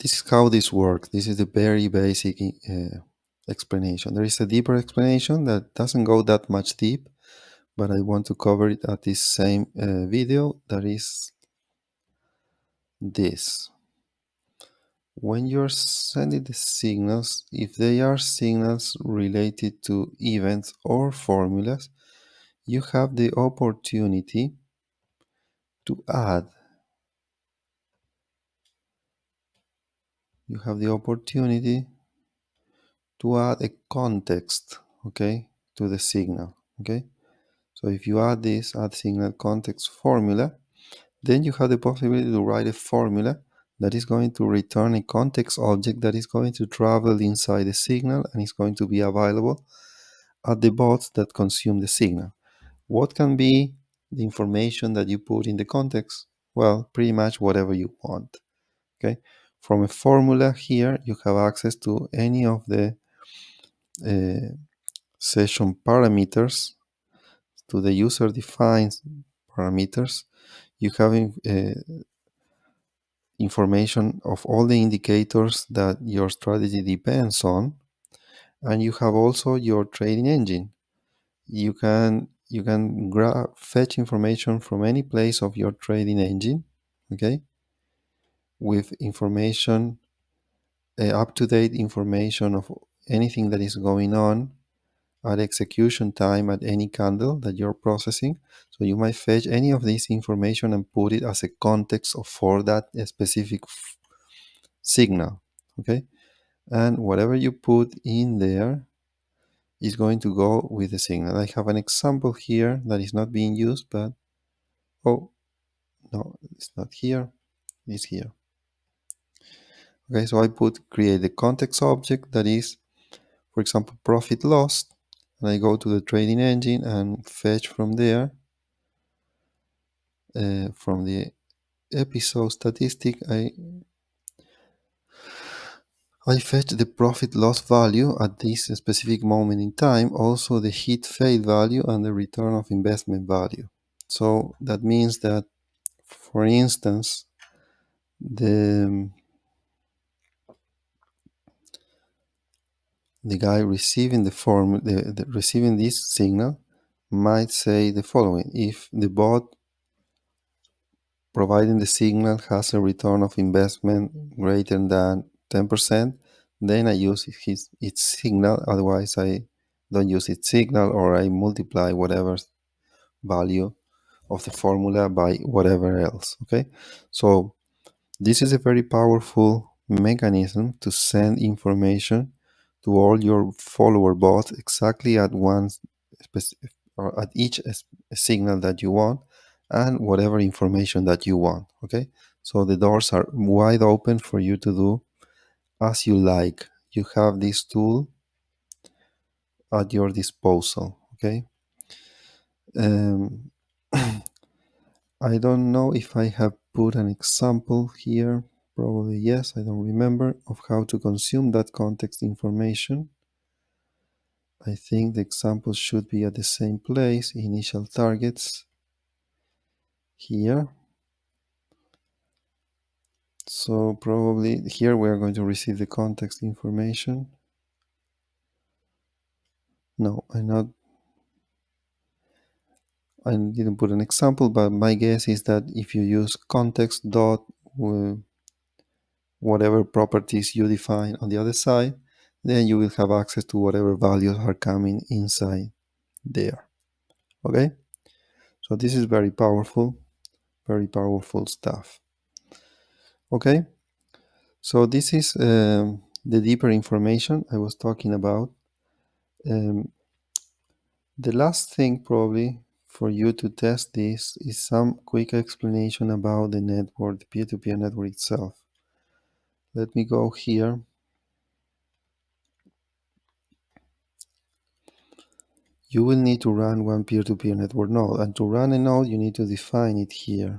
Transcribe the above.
this is how this works. This is the very basic explanation. There is a deeper explanation that doesn't go that much deep, but I want to cover it at this same video. That is this. When you're sending the signals, if they are signals related to events or formulas, you have the opportunity to add. You have the opportunity to add a context, okay, to the signal, okay? So if you add this add signal context formula, then you have the possibility to write a formula that is going to return a context object that is going to travel inside the signal and is going to be available at the bots that consume the signal. What can be the information that you put in the context? Well, pretty much whatever you want, okay? From a formula here, you have access to any of the session parameters, to the user-defined parameters. You have information of all the indicators that your strategy depends on, and you have also your trading engine. You can fetch information from any place of your trading engine, okay, with information, up-to-date information of anything that is going on at execution time at any candle that you're processing. So you might fetch any of this information and put it as a context for that specific signal, okay? And whatever you put in there is going to go with the signal. I have an example here that is not being used, but oh no, it's not here, it's here. Okay, so I create the context object that is, for example, profit loss, and I go to the trading engine and fetch from there, from the episode statistic, I fetch the profit loss value at this specific moment in time, also the hit fail value and the return of investment value. So that means that, for instance, the guy receiving receiving this signal might say the following: if the bot providing the signal has a return of investment greater than 10%, then I use its signal. Otherwise, I don't use its signal, or I multiply whatever value of the formula by whatever else. Okay, so this is a very powerful mechanism to send information to all your follower bots exactly at once, or at each signal that you want, and whatever information that you want. Okay, so the doors are wide open for you to do as you like. You have this tool at your disposal. Okay, um, I don't know if I have put an example here. Probably yes, I don't remember, of how to consume that context information. I think the example should be at the same place, initial targets, here. So probably here we are going to receive the context information. No, I didn't put an example, but my guess is that if you use context dot whatever properties you define on the other side, then you will have access to whatever values are coming inside there. Okay, so this is very powerful stuff. Okay, so this is the deeper information I was talking about. The last thing probably for you to test this is some quick explanation about the network, the peer-to-peer network itself. Let me go here. You will need to run one peer-to-peer network node, and to run a node you need to define it here.